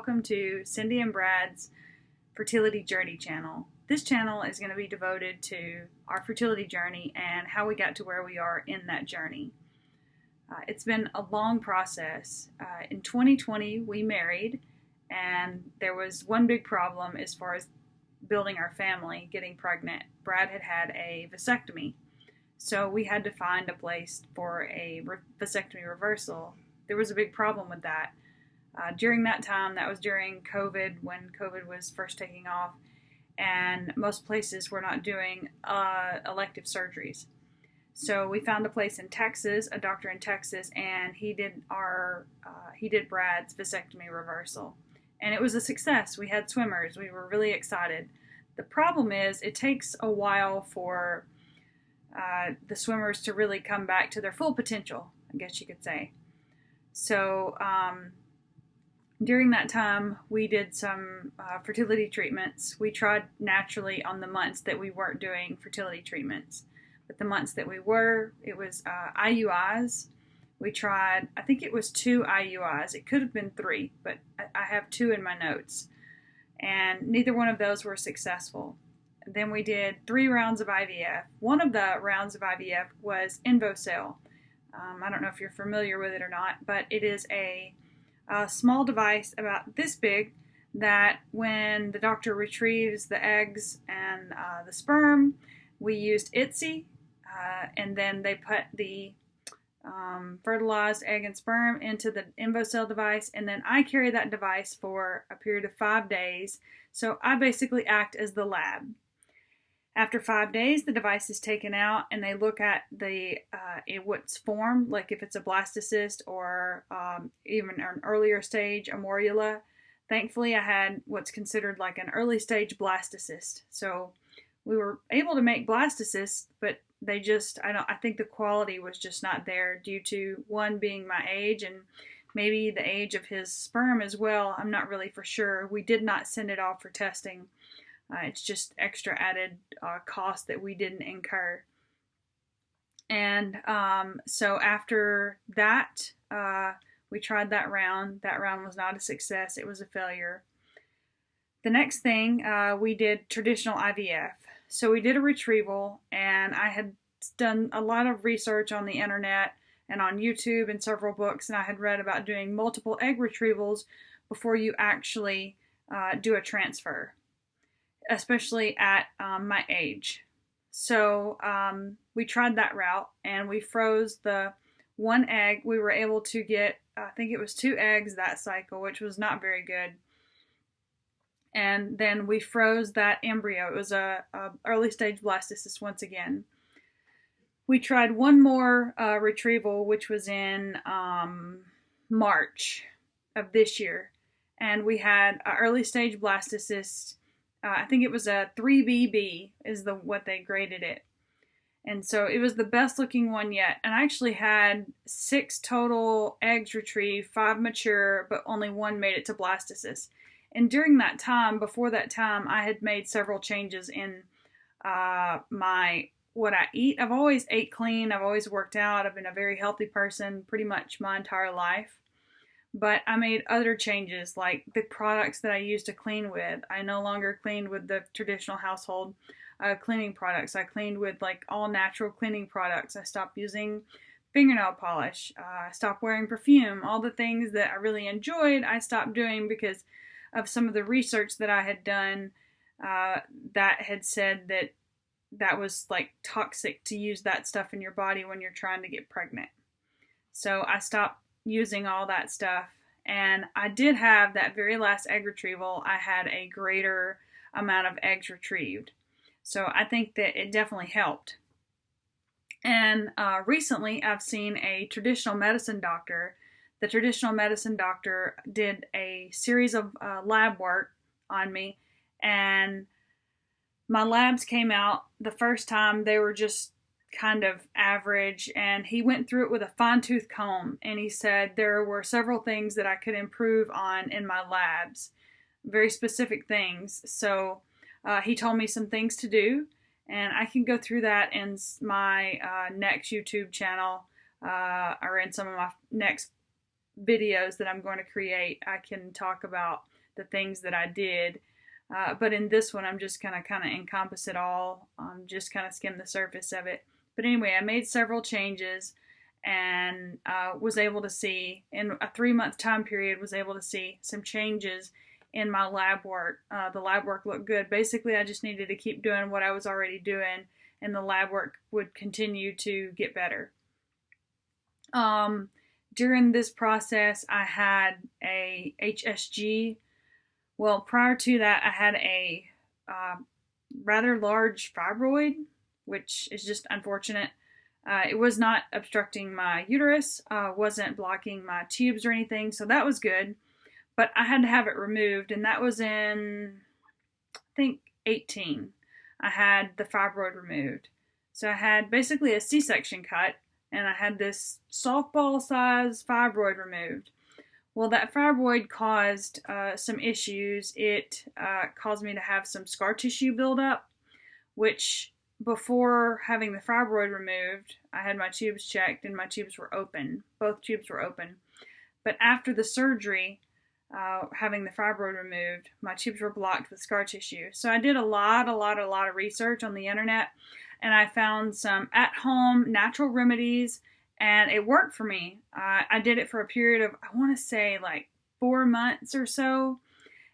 welcome to Cindy and Brad's Fertility Journey channel. This channel is going to be devoted to our fertility journey and how we got to where we are in that journey. It's been a long process. In 2020, we married, and there was one big problem as far as building our family, getting pregnant. Brad had had a vasectomy, so we had to find a place for a vasectomy reversal. There was a big problem with that. During that time, that was during COVID, when COVID was first taking off, and most places were not doing elective surgeries. So we found a place in Texas, a doctor in Texas, and he did Brad's vasectomy reversal. And it was a success. We had swimmers. We were really excited. The problem is it takes a while for the swimmers to really come back to their full potential, I guess you could say. So during that time, we did some fertility treatments. We tried naturally on the months that we weren't doing fertility treatments. But the months that we were, it was IUIs. We tried, I think it was 2 IUIs. It could have been 3, but I have 2 in my notes. And neither one of those were successful. Then we did 3 rounds of IVF. One of the rounds of IVF was InvoCell. I don't know if you're familiar with it or not, but it is a small device about this big that when the doctor retrieves the eggs and the sperm, we used ITSY, and then they put the fertilized egg and sperm into the InvoCell device, and then I carry that device for a period of 5 days. So I basically act as the lab. After 5 days, the device is taken out, and they look at the what's formed, like if it's a blastocyst or even an earlier stage, a morula. Thankfully, I had what's considered like an early stage blastocyst. So we were able to make blastocysts, but they just, I think the quality was just not there due to one being my age and maybe the age of his sperm as well. I'm not really for sure. We did not send it off for testing. It's just extra added cost that we didn't incur. And so after that, we tried that round. That round was not a success. It was a failure. The next thing, we did traditional IVF. So we did a retrieval, and I had done a lot of research on the internet and on YouTube and several books, and I had read about doing multiple egg retrievals before you actually do a transfer, especially at my age. So we tried that route, and we froze the one egg. We were able to get, I think it was 2 eggs that cycle, which was not very good. And then we froze that embryo. It was a early stage blastocyst once again. We tried one more retrieval, which was in March of this year. And we had an early stage blastocyst. I think it was a 3BB is what they graded it. And so it was the best looking one yet. And I actually had 6 total eggs retrieved, 5 mature, but only 1 made it to blastocyst. And during that time, before that time, I had made several changes in what I eat. I've always ate clean. I've always worked out. I've been a very healthy person pretty much my entire life. But I made other changes, like the products that I used to clean with. I no longer cleaned with the traditional household cleaning products. I cleaned with like all natural cleaning products. I stopped using fingernail polish. I stopped wearing perfume. All the things that I really enjoyed, I stopped doing because of some of the research that I had done that had said that was like toxic to use that stuff in your body when you're trying to get pregnant. So I stopped using all that stuff, and I did have that very last egg retrieval. I had a greater amount of eggs retrieved. So I think that it definitely helped. And recently I've seen a traditional medicine doctor. The traditional medicine doctor did a series of lab work on me, and my labs came out the first time. They were just kind of average, and he went through it with a fine-tooth comb, and he said there were several things that I could improve on in my labs, very specific things. So he told me some things to do, and I can go through that in my next YouTube channel or in some of my next videos that I'm going to create. I can talk about the things that I did. But in this one, I'm just kind of encompass it all, just kind of skim the surface of it. But anyway, I made several changes and was able to see, in a 3-month time period, was able to see some changes in my lab work. The lab work looked good. Basically, I just needed to keep doing what I was already doing, and the lab work would continue to get better. During this process, I had a HSG. Well, prior to that, I had a rather large fibroid, which is just unfortunate. It was not obstructing my uterus, wasn't blocking my tubes or anything, so that was good. But I had to have it removed, and that was in, I think, 18. I had the fibroid removed. So I had basically a C-section cut, and I had this softball-size fibroid removed. Well, that fibroid caused some issues. It caused me to have some scar tissue buildup, which before having the fibroid removed, I had my tubes checked and my tubes were open. Both tubes were open. But after the surgery, having the fibroid removed, my tubes were blocked with scar tissue. So I did a lot of research on the internet, and I found some at-home natural remedies, and it worked for me. I did it for a period of, I want to say, like 4 months or so,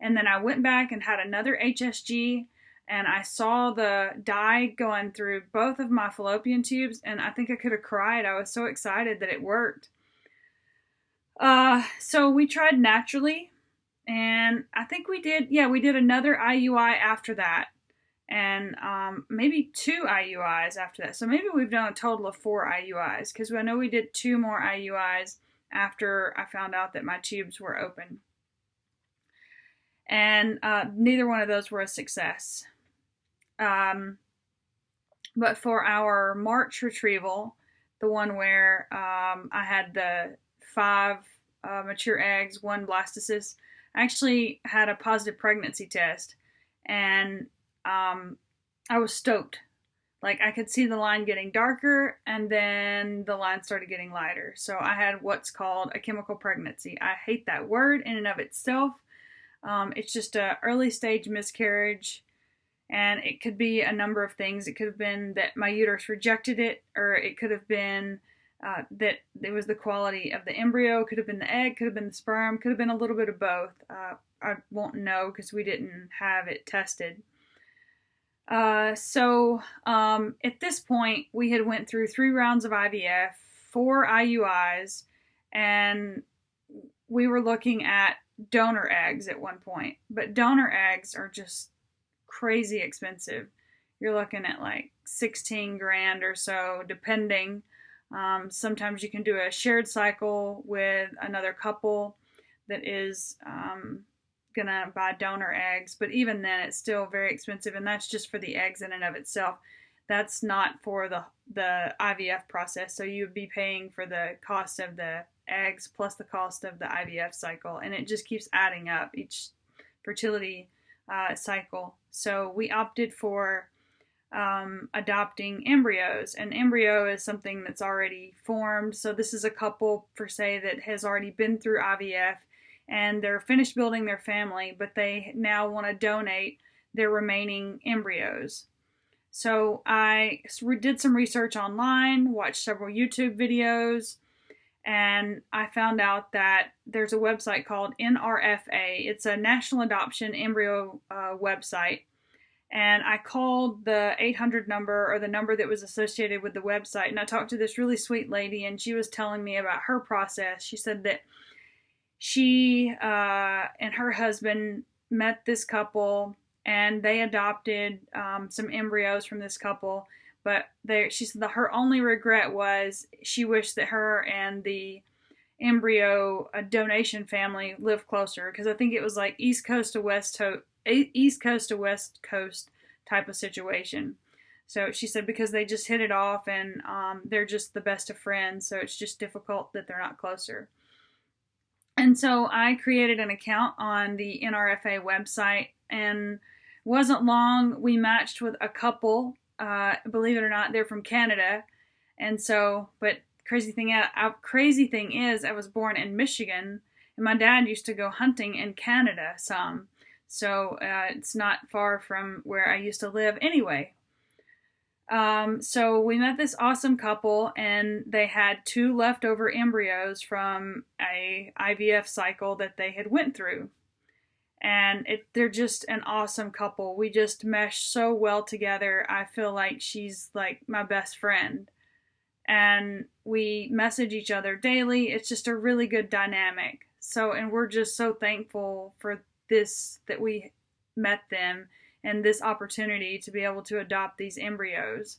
and then I went back and had another HSG, and I saw the dye going through both of my fallopian tubes, and I think I could have cried. I was so excited that it worked. So we tried naturally, and I think we did another IUI after that, and maybe 2 IUIs after that. So maybe we've done a total of 4 IUIs, because I know we did 2 more IUIs after I found out that my tubes were open. And neither one of those were a success. But for our March retrieval, the one where I had the 5 mature eggs, 1 blastocyst, I actually had a positive pregnancy test, and I was stoked. Like, I could see the line getting darker, and then the line started getting lighter. So I had what's called a chemical pregnancy. I hate that word in and of itself. It's just an early stage miscarriage, and it could be a number of things. It could have been that my uterus rejected it, or it could have been that it was the quality of the embryo, could have been the egg, could have been the sperm, could have been a little bit of both. I won't know because we didn't have it tested. So at this point, we had went through 3 rounds of IVF, 4 IUIs, and we were looking at donor eggs at one point. But donor eggs are just crazy expensive. You're looking at like 16 grand or so, depending. Sometimes you can do a shared cycle with another couple that is gonna buy donor eggs, but even then it's still very expensive, and that's just for the eggs in and of itself. That's not for the IVF process, so you would be paying for the cost of the eggs plus the cost of the IVF cycle, and it just keeps adding up each fertility cycle. So we opted for adopting embryos. An embryo is something that's already formed. So this is a couple, per se, that has already been through IVF, and they're finished building their family, but they now want to donate their remaining embryos. So I did some research online, watched several YouTube videos, and I found out that there's a website called NRFA. It's a National Adoption Embryo website. And I called the 800 number, or the number that was associated with the website, and I talked to this really sweet lady, and she was telling me about her process. She said that she and her husband met this couple, and they adopted some embryos from this couple, but she said that her only regret was she wished that her and the embryo donation family lived closer, because I think it was like East Coast to West Coast type of situation. So she said because they just hit it off, and they're just the best of friends, so it's just difficult that they're not closer. And so I created an account on the NRFA website, and wasn't long, we matched with a couple. Believe it or not, they're from Canada. And so, but crazy thing is, I was born in Michigan, And my dad used to go hunting in Canada some, so it's not far from where I used to live anyway. So we met this awesome couple, and they had 2 leftover embryos from a IVF cycle that they had went through. And they're just an awesome couple. We just mesh so well together. I feel like she's like my best friend. And we message each other daily. It's just a really good dynamic. So, and we're just so thankful for this, that we met them and this opportunity to be able to adopt these embryos.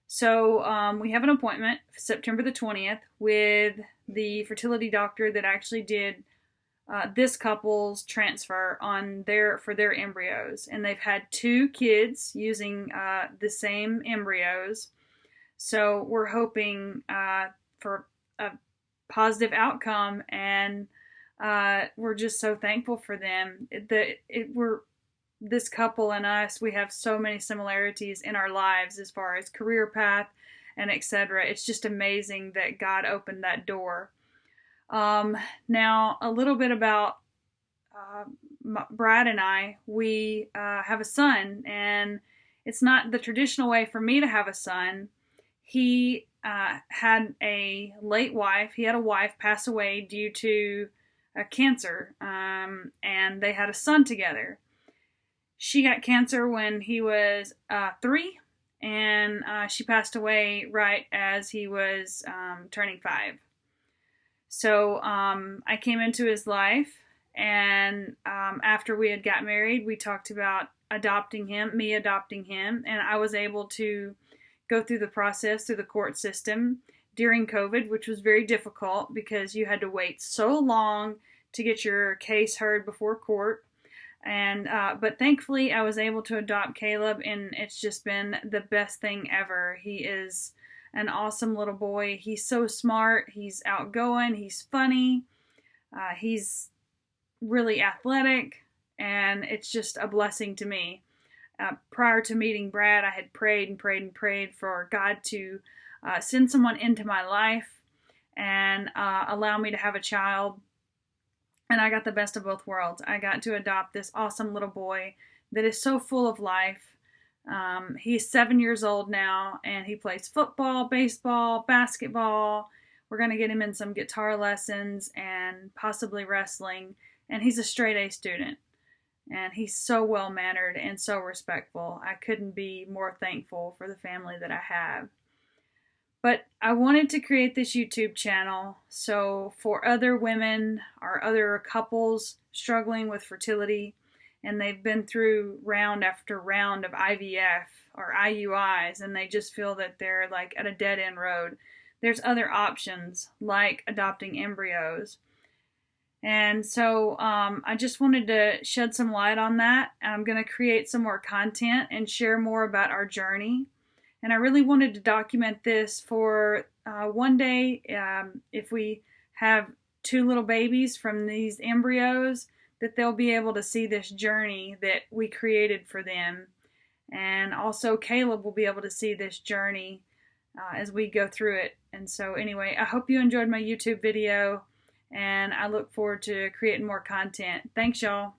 So we have an appointment September the 20th with the fertility doctor that actually did this couple's transfer for their embryos, and they've had 2 kids using the same embryos. So we're hoping for a positive outcome, and we're just so thankful for them. This couple and us, we have so many similarities in our lives as far as career path and etc. It's just amazing that God opened that door. Now, a little bit about Brad and I. We have a son, and it's not the traditional way for me to have a son. He had a late wife. He had a wife pass away due to cancer, and they had a son together. She got cancer when he was 3, and she passed away right as he was turning 5. So I came into his life, and after we had got married, we talked about me adopting him, and I was able to go through the process through the court system during COVID, which was very difficult because you had to wait so long to get your case heard before court. And but thankfully I was able to adopt Caleb, and it's just been the best thing ever. He is an awesome little boy. He's so smart, he's outgoing, he's funny, he's really athletic, and it's just a blessing to me. Prior to meeting Brad, I had prayed and prayed and prayed for God to send someone into my life and allow me to have a child. And I got the best of both worlds. I got to adopt this awesome little boy that is so full of life. He's 7 years old now, and he plays football, baseball, basketball. We're going to get him in some guitar lessons and possibly wrestling. And he's a straight A student. And he's so well-mannered and so respectful. I couldn't be more thankful for the family that I have. But I wanted to create this YouTube channel so for other women or other couples struggling with fertility, and they've been through round after round of IVF or IUIs, and they just feel that they're like at a dead-end road. There's other options like adopting embryos. And so I just wanted to shed some light on that. I'm going to create some more content and share more about our journey. And I really wanted to document this for one day, if we have 2 little babies from these embryos, that they'll be able to see this journey that we created for them. And also Caleb will be able to see this journey as we go through it. And so anyway, I hope you enjoyed my YouTube video, and I look forward to creating more content. Thanks, y'all.